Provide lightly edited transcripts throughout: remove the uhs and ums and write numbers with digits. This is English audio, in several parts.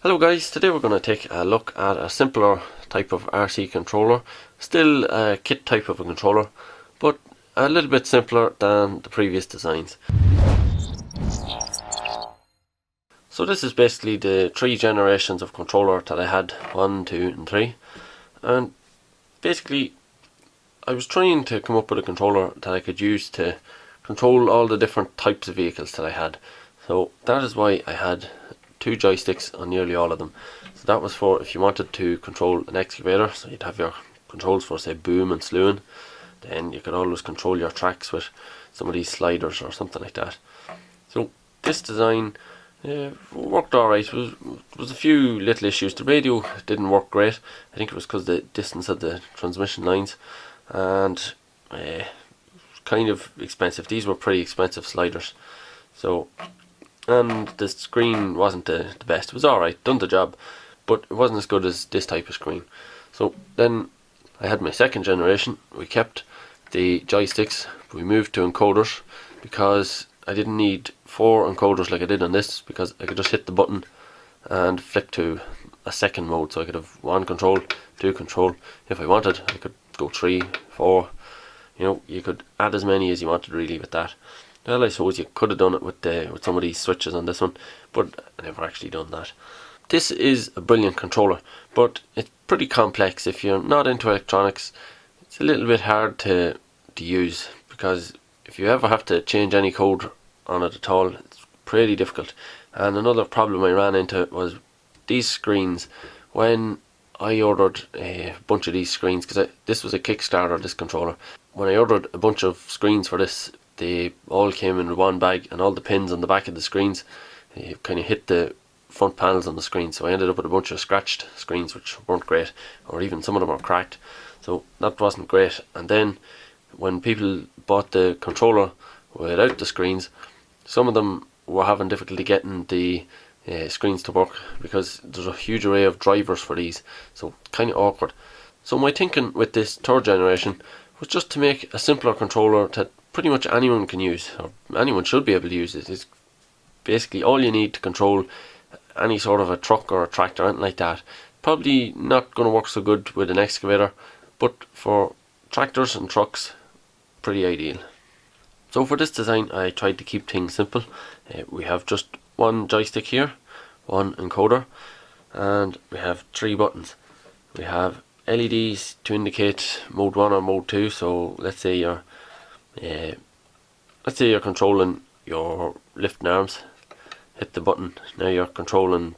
Hello guys, today we're going to take a look at a simpler type of RC controller. Still a kit type of a controller, but a little bit simpler than the previous designs. So this is basically the 3 generations of controller that I had, 1, 2 and 3. And basically I was trying to come up with a controller that I could use to control all the different types of vehicles that I had. So that is why I had 2 joysticks on nearly all of them. So that was for if you wanted to control an excavator, so you'd have your controls for say boom and slewing. Then you could always control your tracks with some of these sliders or something like that. So this design worked alright. There was a few little issues. The radio didn't work great. I think it was because the distance of the transmission lines, and kind of expensive. These were pretty expensive sliders. So, and the screen wasn't the best. It was alright, done the job, but it wasn't as good as this type of screen. So then I had my second generation. We kept the joysticks, we moved to encoders because I didn't need 4 encoders like I did on this, because I could just hit the button and flick to a second mode. So I could have 1 control, 2 control. If I wanted, I could go 3, 4. You know, you could add as many as you wanted really with that. Well, I suppose you could have done it with some of these switches on this one, but I never actually done that. This is a brilliant controller, but it's pretty complex. If you're not into electronics, it's a little bit hard to use, because if you ever have to change any code on it at all, it's pretty difficult. And another problem I ran into was these screens. When I ordered a bunch of these screens, because this was a Kickstarter, this controller. When I ordered a bunch of screens for this, they all came in one bag, and all the pins on the back of the screens kind of hit the front panels on the screen. So I ended up with a bunch of scratched screens which weren't great, or even some of them are cracked. So that wasn't great. And then when people bought the controller without the screens, some of them were having difficulty getting the screens to work, because there's a huge array of drivers for these, so kind of awkward. So my thinking with this third generation was just to make a simpler controller that pretty much anyone can use, or anyone should be able to use it. It's basically all you need to control any sort of a truck or a tractor, anything like that. Probably not going to work so good with an excavator, but for tractors and trucks, pretty ideal. So for this design I tried to keep things simple. We have just 1 joystick here, 1 encoder, and we have 3 buttons. We have LEDs to indicate mode 1 or mode 2. So let's say you're controlling your lifting arms, hit the button. Now you're controlling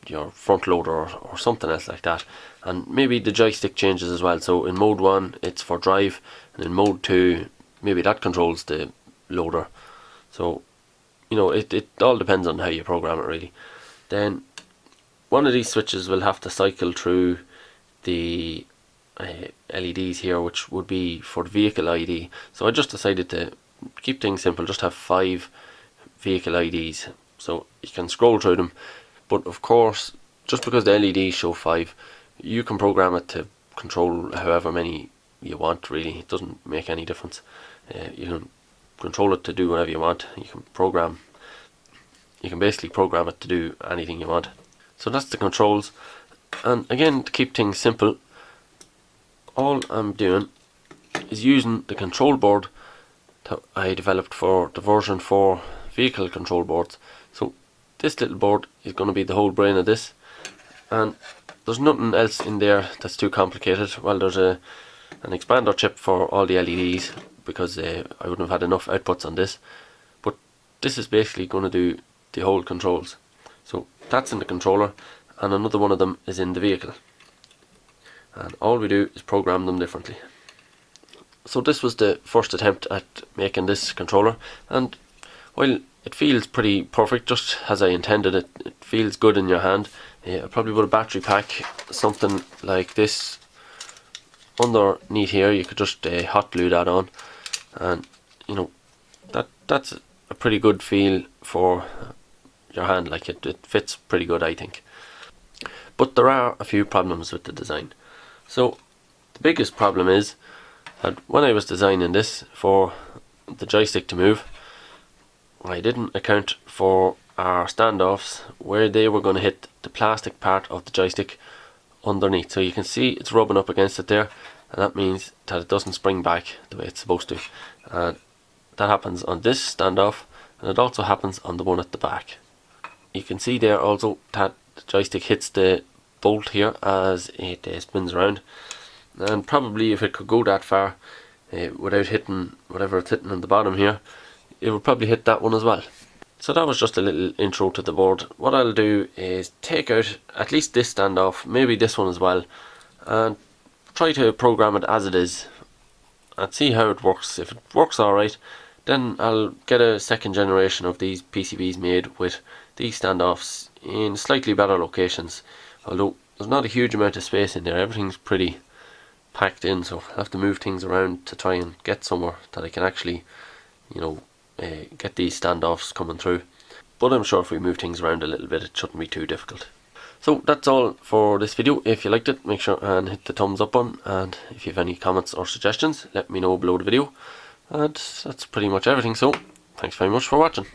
your front loader or something else like that. And maybe the joystick changes as well. So in mode 1 it's for drive, and in mode 2 maybe that controls the loader. So you know, it all depends on how you program it really. Then one of these switches will have to cycle through the LEDs here, which would be for the vehicle ID. So I just decided to keep things simple, just have 5 vehicle IDs, so you can scroll through them. But of course, just because the LEDs show 5, you can program it to control however many you want really. It doesn't make any difference. You can control it to do whatever you want. You can basically program it to do anything you want. So that's the controls. And again, to keep things simple, all I'm doing is using the control board that I developed for the version 4 vehicle control boards. So this little board is going to be the whole brain of this, and there's nothing else in there that's too complicated. Well, there's an expander chip for all the LEDs, because I wouldn't have had enough outputs on this, but this is basically going to do the whole controls. So that's in the controller, and another one of them is in the vehicle, and all we do is program them differently. So this was the first attempt at making this controller, and while it feels pretty perfect, just as I intended it, it feels good in your hand. I probably put a battery pack, something like this, underneath here. You could just hot glue that on, and you know, that's a pretty good feel for your hand. Like it fits pretty good, I think. But there are a few problems with the design. So the biggest problem is that when I was designing this for the joystick to move, I didn't account for are standoffs where they were going to hit the plastic part of the joystick underneath. So you can see it's rubbing up against it there, and that means that it doesn't spring back the way it's supposed to. And that happens on this standoff, and it also happens on the one at the back. You can see there also that the joystick hits the bolt here as it spins around, and probably if it could go that far without hitting whatever it's hitting on the bottom here, it would probably hit that one as well. So that was just a little intro to the board. What I'll do is take out at least this standoff, maybe this one as well, and try to program it as it is and see how it works. If it works alright, then I'll get a second generation of these PCBs made with these standoffs in slightly better locations. Although there's not a huge amount of space in there, everything's pretty packed in, so I'll have to move things around to try and get somewhere that I can actually, get these standoffs coming through. But I'm sure if we move things around a little bit, it shouldn't be too difficult. So that's all for this video. If you liked it, make sure and hit the thumbs up button, and if you have any comments or suggestions, let me know below the video. And that's pretty much everything, so thanks very much for watching.